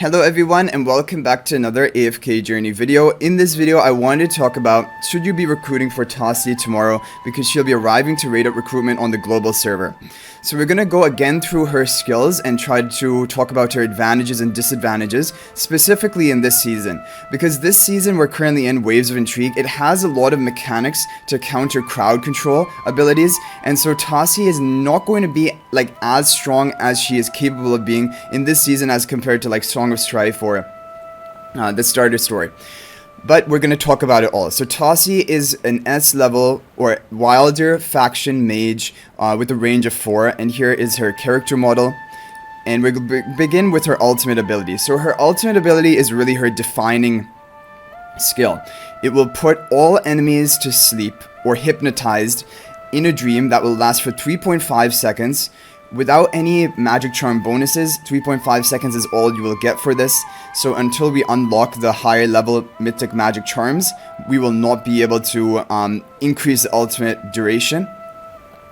Hello everyone and welcome back to another AFK journey video. In this video I wanted to talk about should you be recruiting for Tasi tomorrow because she'll be arriving to raid up recruitment on the global server. So we're gonna go again through her skills and try to talk about her advantages and disadvantages, specifically in this season. Because this season we're currently in Waves of Intrigue, it has a lot of mechanics to counter crowd control abilities, and so Tasi is not going to be like as strong as she is capable of being in this season as compared to like Song of Strife or the starter story. But we're going to talk about it all. So Tasi is an S level or wilder faction mage with a range of 4, and here is her character model. And we'll begin with her ultimate ability. So her ultimate ability is really her defining skill. It will put all enemies to sleep or hypnotized in a dream that will last for 3.5 seconds. Without any magic charm bonuses, 3.5 seconds is all you will get for this. So until we unlock the higher level mythic magic charms, we will not be able to increase the ultimate duration,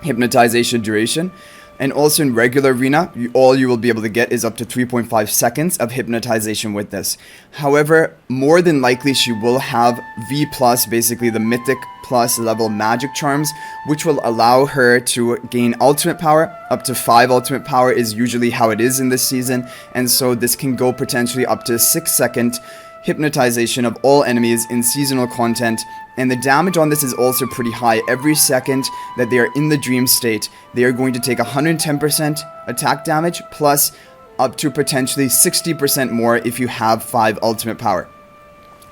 hypnotization duration. And also in regular arena, all you will be able to get is up to 3.5 seconds of hypnotization with this. However, more than likely she will have V+, basically the mythic plus level magic charms, which will allow her to gain ultimate power. Up to 5 ultimate power is usually how it is in this season, and so this can go potentially up to 6-second hypnotization of all enemies in seasonal content. And the damage on this is also pretty high. Every second that they are in the dream state, they are going to take 110% attack damage plus up to potentially 60% more if you have 5 ultimate power.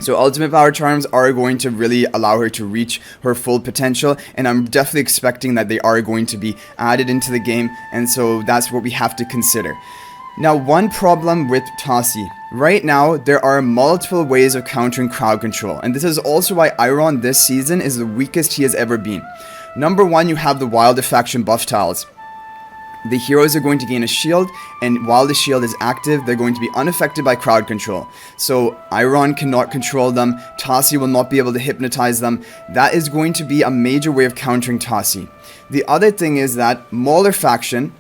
So ultimate power charms are going to really allow her to reach her full potential, and I'm definitely expecting that they are going to be added into the game, and so that's what we have to consider. Now, one problem with Tasi. Right now, there are multiple ways of countering crowd control, and this is also why Iron this season is the weakest he has ever been. Number 1, you have the Wilder faction buff tiles. The heroes are going to gain a shield, and while the shield is active, they're going to be unaffected by crowd control. So Iron cannot control them, Tasi will not be able to hypnotize them. That is going to be a major way of countering Tasi. The other thing is that Mauler faction,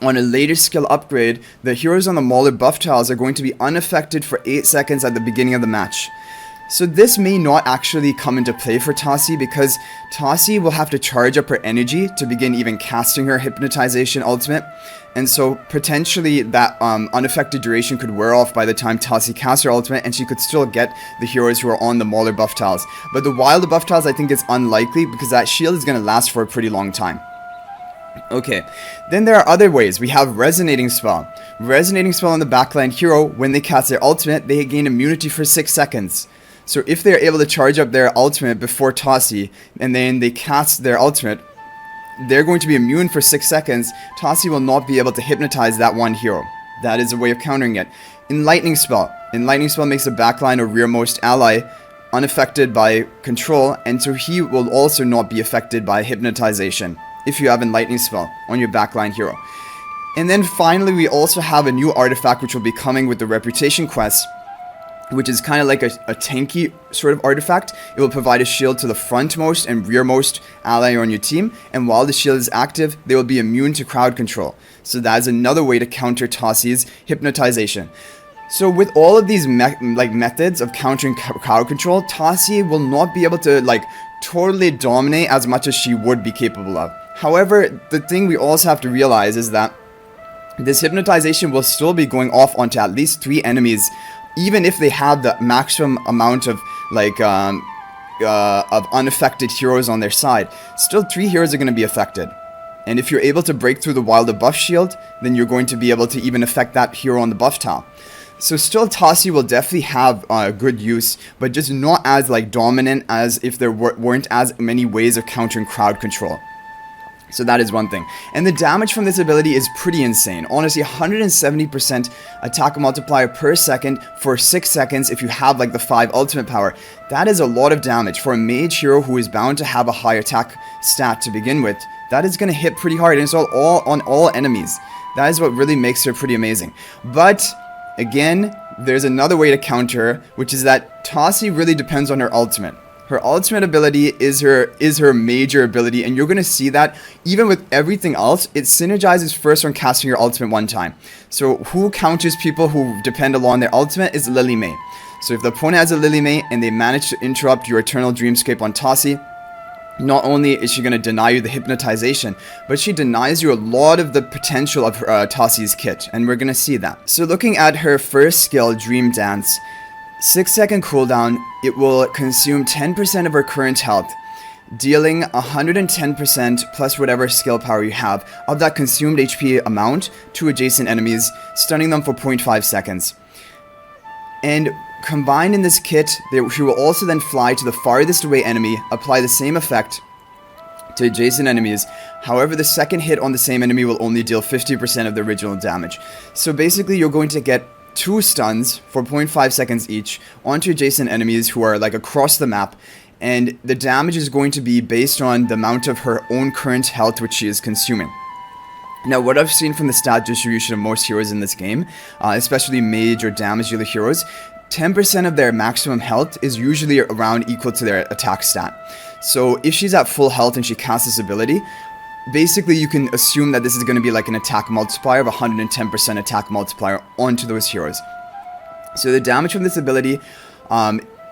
on a later skill upgrade, the heroes on the Mauler buff tiles are going to be unaffected for 8 seconds at the beginning of the match. So this may not actually come into play for Tasi because Tasi will have to charge up her energy to begin even casting her hypnotization ultimate. And so potentially that unaffected duration could wear off by the time Tasi casts her ultimate, and she could still get the heroes who are on the Mauler buff tiles. But the Wilder buff tiles I think is unlikely because that shield is going to last for a pretty long time. Okay, then there are other ways. We have Resonating Spell. Resonating Spell on the backline hero, when they cast their ultimate, they gain immunity for 6 seconds. So if they're able to charge up their ultimate before Tasi, and then they cast their ultimate, they're going to be immune for 6 seconds. Tasi will not be able to hypnotize that one hero. That is a way of countering it. Enlightening Spell. Enlightening Spell makes the backline or rearmost ally unaffected by control, and so he will also not be affected by hypnotization if you have Enlightening Spell on your backline hero. And then finally, we also have a new artifact which will be coming with the Reputation quest, which is kind of like a tanky sort of artifact. It will provide a shield to the frontmost and rearmost ally on your team, and while the shield is active, they will be immune to crowd control. So that is another way to counter Tasi's hypnotization. So with all of these methods of countering crowd control, Tasi will not be able to totally dominate as much as she would be capable of. However, the thing we also have to realize is that this hypnotization will still be going off onto at least 3 enemies, even if they have the maximum amount of unaffected heroes on their side. Still 3 heroes are going to be affected. And if you're able to break through the Wilder buff shield, then you're going to be able to even affect that hero on the buff tile. So still Tasi will definitely have good use, but just not as dominant as if there weren't as many ways of countering crowd control. So that is one thing. And the damage from this ability is pretty insane. Honestly, 170% attack multiplier per second for 6 seconds if you have the 5 ultimate power. That is a lot of damage for a mage hero who is bound to have a high attack stat to begin with. That is going to hit pretty hard, and it's all on all enemies. That is what really makes her pretty amazing. But again, there's another way to counter her, which is that Tasi really depends on her ultimate. Her ultimate ability is her major ability, and you're going to see that even with everything else, it synergizes first on casting your ultimate one time. So who counters people who depend a lot on their ultimate is Lily May. So if the opponent has a Lily May and they manage to interrupt your Eternal Dreamscape on Tasi, not only is she going to deny you the hypnotization, but she denies you a lot of the potential of Tasi's kit, and we're going to see that. So looking at her first skill, Dream Dance, 6-second cooldown, it will consume 10% of her current health, dealing 110% plus whatever skill power you have of that consumed HP amount to adjacent enemies, stunning them for 0.5 seconds. And combined in this kit, she will also then fly to the farthest away enemy, apply the same effect to adjacent enemies. However, the second hit on the same enemy will only deal 50% of the original damage. So basically, you're going to get 2 stuns for 0.5 seconds each onto adjacent enemies who are like across the map, and the damage is going to be based on the amount of her own current health which she is consuming. Now, what I've seen from the stat distribution of most heroes in this game, especially mage or damage dealer heroes, 10% of their maximum health is usually around equal to their attack stat. So if she's at full health and she casts this ability, basically you can assume that this is going to be like an attack multiplier of 110% attack multiplier onto those heroes. So the damage from this ability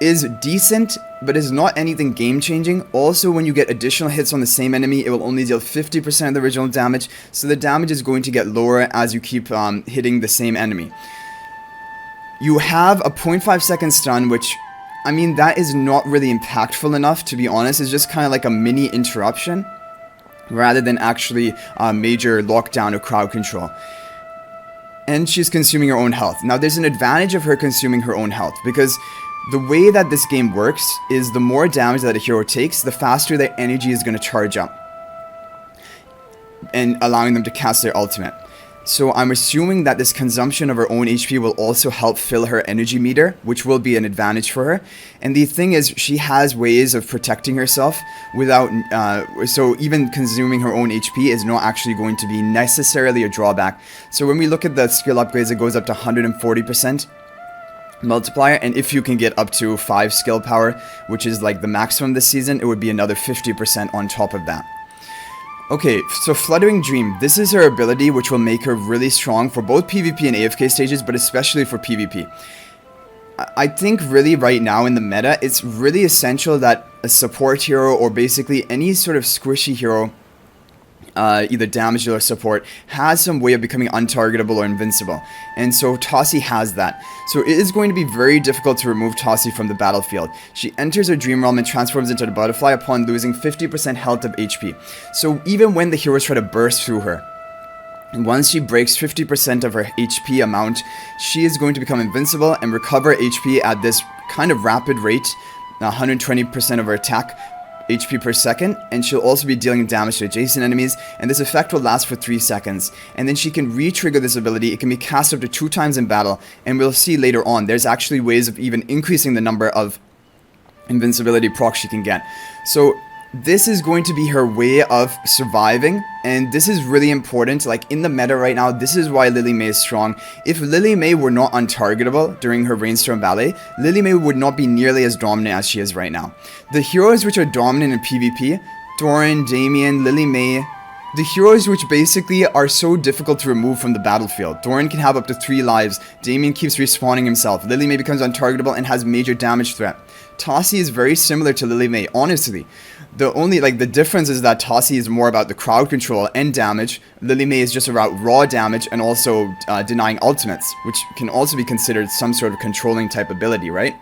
is decent, but is not anything game-changing. Also, when you get additional hits on the same enemy, it will only deal 50% of the original damage, so the damage is going to get lower as you keep hitting the same enemy. You have a 0.5 second stun, which, I mean, that is not really impactful enough, to be honest. It's just kind of like a mini interruption, rather than actually a major lockdown or crowd control. And she's consuming her own health. Now, there's an advantage of her consuming her own health, because the way that this game works is the more damage that a hero takes, the faster their energy is going to charge up, and allowing them to cast their ultimate. So I'm assuming that this consumption of her own HP will also help fill her energy meter, which will be an advantage for her. And the thing is, she has ways of protecting herself without, so even consuming her own HP is not actually going to be necessarily a drawback. So when we look at the skill upgrades, it goes up to 140% multiplier, and if you can get up to 5 skill power, which is like the maximum this season, it would be another 50% on top of that. Okay, so Fluttering Dream, this is her ability which will make her really strong for both PvP and AFK stages, but especially for PvP. I think really right now in the meta, it's really essential that a support hero, or basically any sort of squishy hero, either damage or support, has some way of becoming untargetable or invincible. And so Tasi has that. So it is going to be very difficult to remove Tasi from the battlefield. She enters her dream realm and transforms into a butterfly upon losing 50% health of HP. So even when the heroes try to burst through her, once she breaks 50% of her HP amount, she is going to become invincible and recover HP at this kind of rapid rate, 120% of her attack HP per second, and she'll also be dealing damage to adjacent enemies, and this effect will last for 3 seconds. And then she can re-trigger this ability. It can be cast up to 2 times in battle, and we'll see later on there's actually ways of even increasing the number of invincibility procs she can get. So this is going to be her way of surviving, and this is really important. Like in the meta right now, this is why Lily May is strong. If Lily May were not untargetable during her Rainstorm Ballet, Lily May would not be nearly as dominant as she is right now. The heroes which are dominant in PvP, Doran, Damien, Lily May, the heroes which basically are so difficult to remove from the battlefield. Doran can have up to 3 lives, Damien keeps respawning himself, Lily May becomes untargetable and has major damage threat. Tasi is very similar to Lily May, honestly. The only, the difference is that Tasi is more about the crowd control and damage. Lily May is just about raw damage and also denying ultimates, which can also be considered some sort of controlling type ability, right?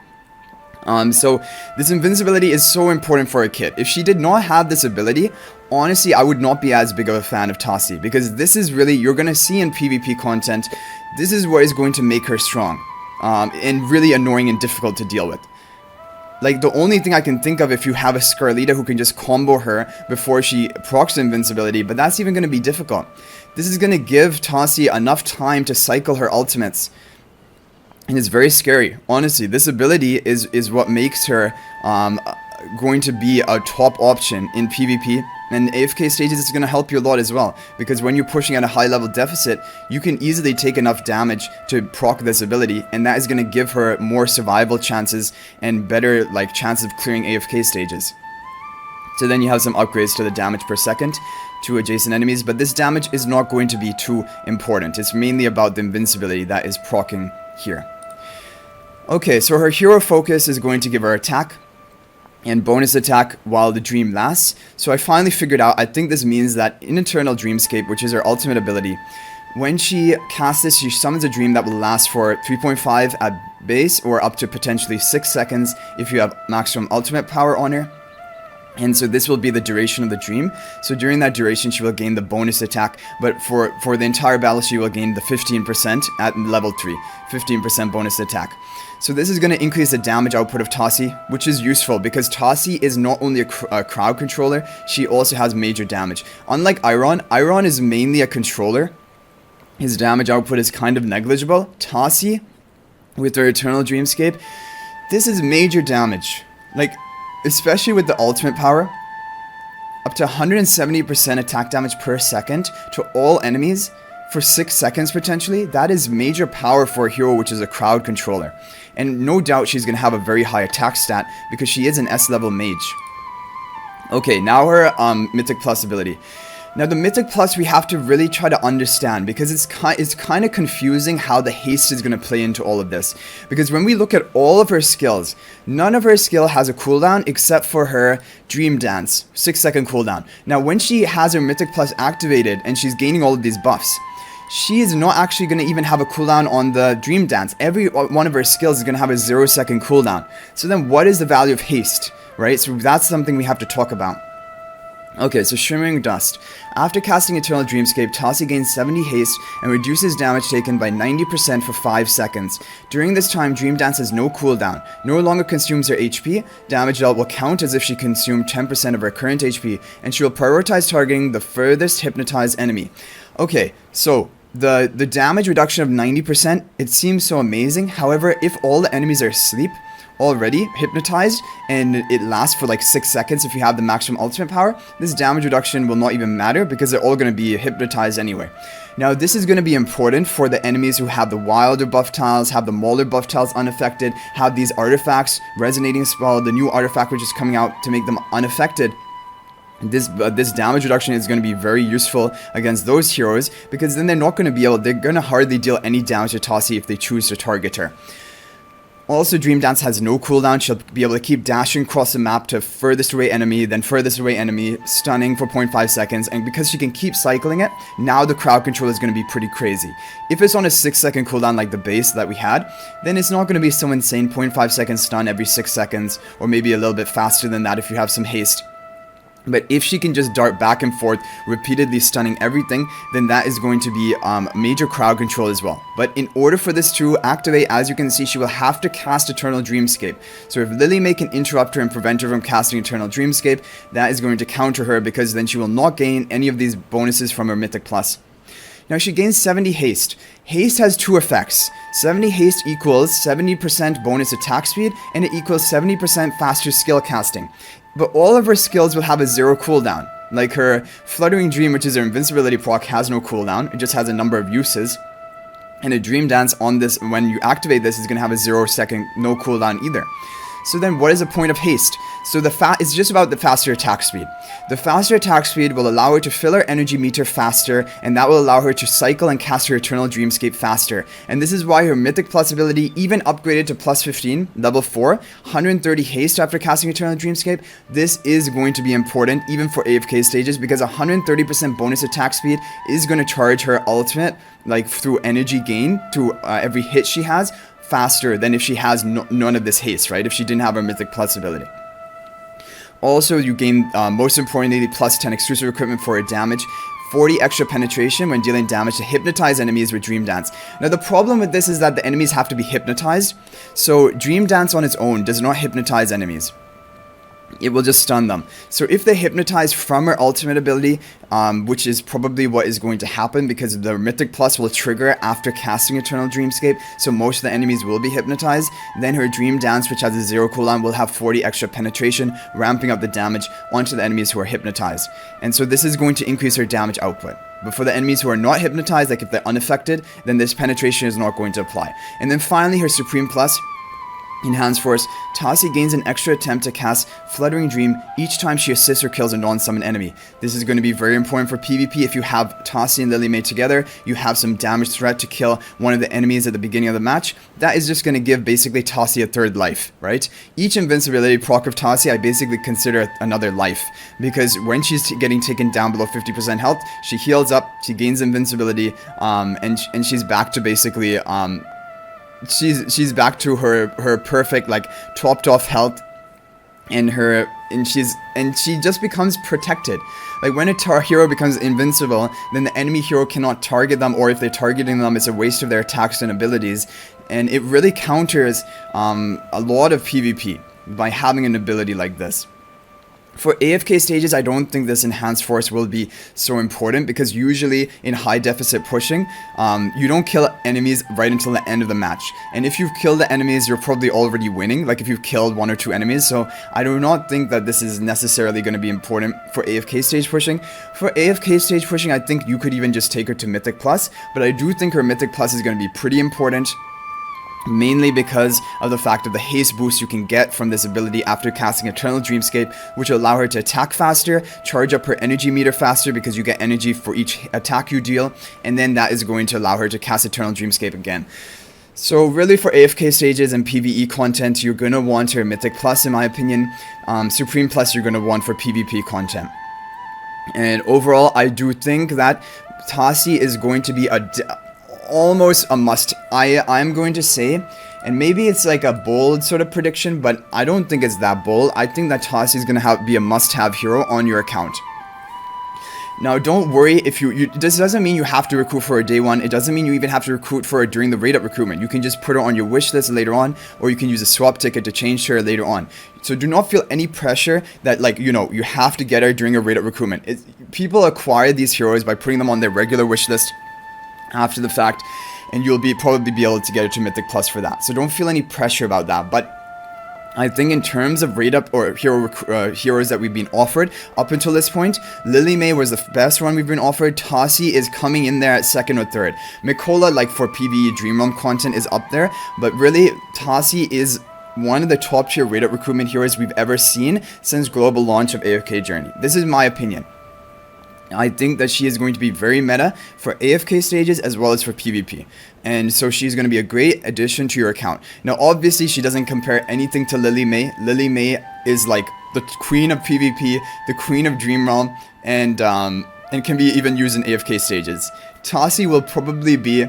So this invincibility is so important for a kit. If she did not have this ability, honestly, I would not be as big of a fan of Tasi, because this is really, you're going to see in PvP content, this is what is going to make her strong, and really annoying and difficult to deal with. Like, the only thing I can think of, if you have a Scarlita who can just combo her before she procs invincibility, but that's even going to be difficult. This is going to give Tasi enough time to cycle her ultimates, and it's very scary. Honestly, this ability is what makes her going to be a top option in PvP And AFK stages is going to help you a lot as well, because when you're pushing at a high level deficit, you can easily take enough damage to proc this ability, and that is going to give her more survival chances and better like chances of clearing AFK stages. So then you have some upgrades to the damage per second to adjacent enemies, but this damage is not going to be too important. It's mainly about the invincibility that is proccing here. Okay, so her hero focus is going to give her attack and bonus attack while the dream lasts. So I finally figured out, I think this means that in Eternal Dreamscape, which is her ultimate ability, when she casts this, she summons a dream that will last for 3.5 at base or up to potentially 6 seconds if you have maximum ultimate power on her. And so this will be the duration of the dream. So during that duration, she will gain the bonus attack, but for the entire battle, she will gain the 15% at level 3, 15% bonus attack. So this is going to increase the damage output of Tasi, which is useful because Tasi is not only a crowd controller, she also has major damage. Unlike Iron is mainly a controller. His damage output is kind of negligible. Tasi, with her Eternal Dreamscape, this is major damage. Like, especially with the ultimate power, up to 170% attack damage per second to all enemies for 6 seconds potentially. That is major power for a hero which is a crowd controller. And no doubt she's going to have a very high attack stat because she is an S level mage. Okay, now her Mythic Plus ability. Now the Mythic Plus we have to really try to understand because it's kind of confusing how the haste is going to play into all of this. Because when we look at all of her skills, none of her skill has a cooldown except for her Dream Dance, 6-second cooldown. Now when she has her Mythic Plus activated and she's gaining all of these buffs, she is not actually going to even have a cooldown on the Dream Dance. Every one of her skills is going to have a 0-second cooldown. So then what is the value of haste, right? So that's something we have to talk about. Okay, so Shimmering Dust. After casting Eternal Dreamscape, Tasi gains 70 haste and reduces damage taken by 90% for 5 seconds. During this time, Dream Dance has no cooldown, no longer consumes her HP, damage dealt will count as if she consumed 10% of her current HP, and she will prioritize targeting the furthest hypnotized enemy. Okay, so the damage reduction of 90%, it seems so amazing. However, if all the enemies are asleep, already hypnotized, and it lasts for like 6 seconds if you have the maximum ultimate power, this damage reduction will not even matter because they're all going to be hypnotized anyway. Now this is going to be important for the enemies who have the wilder buff tiles, have the mauler buff tiles unaffected, have these artifacts, resonating spell, the new artifact which is coming out to make them unaffected. This damage reduction is going to be very useful against those heroes because then they're going to hardly deal any damage to Tasi if they choose to target her. Also, Dream Dance has no cooldown. She'll be able to keep dashing across the map to furthest away enemy, then furthest away enemy, stunning for 0.5 seconds. And because she can keep cycling it, now the crowd control is going to be pretty crazy. If it's on a 6-second cooldown like the base that we had, then it's not going to be so insane 0.5 second stun every 6 seconds, or maybe a little bit faster than that if you have some haste. But if she can just dart back and forth, repeatedly stunning everything, then that is going to be major crowd control as well. But in order for this to activate, as you can see, she will have to cast Eternal Dreamscape. So if Lily May can interrupt her and prevent her from casting Eternal Dreamscape, that is going to counter her because then she will not gain any of these bonuses from her Mythic Plus. Now she gains 70 haste. Haste has two effects. 70 haste equals 70% bonus attack speed, and it equals 70% faster skill casting. But all of her skills will have a 0 cooldown. Like her Fluttering Dream, which is her invincibility proc, has no cooldown. It just has a number of uses. And a Dream Dance on this, when you activate this, is going to have a 0-second no cooldown either. So then what is the point of haste? So it's just about the faster attack speed. The faster attack speed will allow her to fill her energy meter faster, and that will allow her to cycle and cast her Eternal Dreamscape faster. And this is why her Mythic Plus ability, even upgraded to plus 15, level 4, 130 haste after casting Eternal Dreamscape, this is going to be important even for AFK stages because 130% bonus attack speed is going to charge her ultimate, like through energy gain, through every hit she has, faster than if she has none of this haste, right? If she didn't have her Mythic Plus ability. Also, you gain, most importantly, plus 10 exclusive recruitment for her damage, 40 extra penetration when dealing damage to hypnotize enemies with Dream Dance. Now, the problem with this is that the enemies have to be hypnotized, so Dream Dance on its own does not hypnotize enemies. it will just stun them. So if they hypnotize from her ultimate ability, which is probably what is going to happen because the Mythic Plus will trigger after casting Eternal Dreamscape, so most of the enemies will be hypnotized, then her Dream Dance, which has a 0 cooldown, will have 40 extra penetration, ramping up the damage onto the enemies who are hypnotized. And so this is going to increase her damage output. But for the enemies who are not hypnotized, like if they're unaffected, then this penetration is not going to apply. And then finally, her Supreme Plus, Enhanced Force, Tasi gains an extra attempt to cast Fluttering Dream each time she assists or kills a non-summon enemy. This is going to be very important for PvP. If you have Tasi and Lily May together, you have some damage threat to kill one of the enemies at the beginning of the match. That is just going to give basically Tasi a third life, right? Each invincibility proc of Tasi I basically consider another life, because when she's getting taken down below 50% health, she heals up, she gains invincibility, and she's back to basically she's back to her perfect, like, topped off health, and she just becomes protected. Like, when a hero becomes invincible, then the enemy hero cannot target them, or if they're targeting them, it's a waste of their attacks and abilities, and it really counters a lot of PvP by having an ability like this. For AFK stages, I don't think this Enhanced Force will be so important, because usually in high deficit pushing, you don't kill enemies right until the end of the match. And if you've killed the enemies, you're probably already winning, like if you've killed 1 or 2 enemies. So I do not think that this is necessarily going to be important for AFK stage pushing. For AFK stage pushing, I think you could even just take her to Mythic Plus, but I do think her Mythic Plus is going to be pretty important, mainly because of the fact of the haste boost you can get from this ability after casting Eternal Dreamscape, which will allow her to attack faster, charge up her energy meter faster because you get energy for each attack you deal, and then that is going to allow her to cast Eternal Dreamscape again. So really, for AFK stages and PvE content, you're going to want her Mythic Plus, in my opinion. Supreme Plus you're going to want for PvP content. And overall, I do think that Tasi is going to be almost a must. I'm going to say, and maybe it's like a bold sort of prediction, but I don't think it's that bold. I think that Tasi is going to be a must-have hero on your account. Now, don't worry if this doesn't mean you have to recruit for her day one. It doesn't mean you even have to recruit for her during the raid-up recruitment. You can just put her on your wish list later on, or you can use a swap ticket to change her later on. So do not feel any pressure that, like, you know, you have to get her during a raid-up recruitment. People acquire these heroes by putting them on their regular wish list after the fact, and you'll probably be able to get it to Mythic Plus for that. So don't feel any pressure about that. But I think in terms of raid up or heroes that we've been offered up until this point, Lily May was the best one we've been offered. Tasi is coming in there at 2nd or 3rd. Mikola, like for PvE Dream Realm content, is up there, but really Tasi is one of the top tier raid up recruitment heroes we've ever seen since global launch of AFK Journey. This is my opinion. I think that she is going to be very meta for AFK stages as well as for PvP. And so she's going to be a great addition to your account. Now, obviously, she doesn't compare anything to Lily May. Lily May is like the queen of PvP, the queen of Dream Realm, and can be even used in AFK stages. Tasi will probably be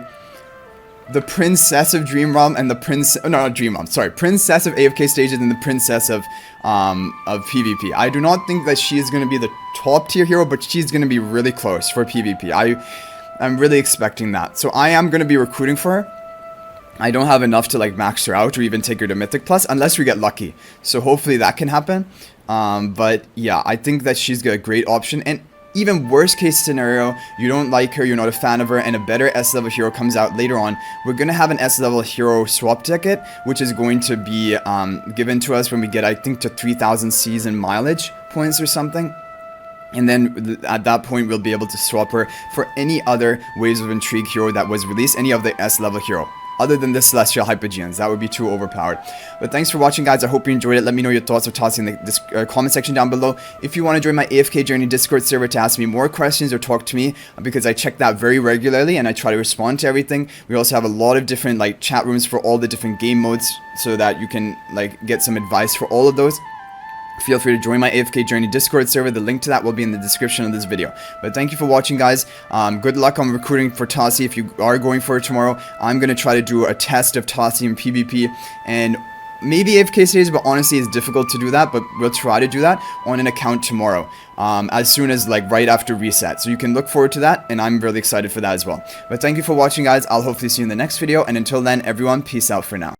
the princess of Dream Realm and the princess of AFK stages and the princess of PvP. I do not think that she is going to be the top tier hero, but she's going to be really close for PvP. I'm really expecting that. So I am going to be recruiting for her. I don't have enough to like max her out or even take her to Mythic Plus unless we get lucky. So hopefully that can happen. But yeah, I think that she's a great option. And even worst case scenario, you don't like her, you're not a fan of her, and a better S level hero comes out later on, we're going to have an S level hero swap ticket, which is going to be given to us when we get, I think, to 3,000 season mileage points or something. And then at that point, we'll be able to swap her for any other Waves of Intrigue hero that was released, any of the S level hero. Other than the Celestial Hypogeans, that would be too overpowered. But thanks for watching, guys. I hope you enjoyed it. Let me know your thoughts of Tasi in the comment section down below. If you want to join my AFK Journey Discord server to ask me more questions or talk to me, because I check that very regularly and I try to respond to everything. We also have a lot of different like chat rooms for all the different game modes, so that you can like get some advice for all of those. Feel free to join my AFK Journey Discord server. The link to that will be in the description of this video. But thank you for watching, guys. Good luck on recruiting for Tasi if you are going for it tomorrow. I'm going to try to do a test of Tasi in PvP and maybe AFK stages, but honestly it's difficult to do that, but we'll try to do that on an account tomorrow, as soon as like right after reset. So you can look forward to that, and I'm really excited for that as well. But thank you for watching, guys. I'll hopefully see you in the next video, and until then, everyone, peace out for now.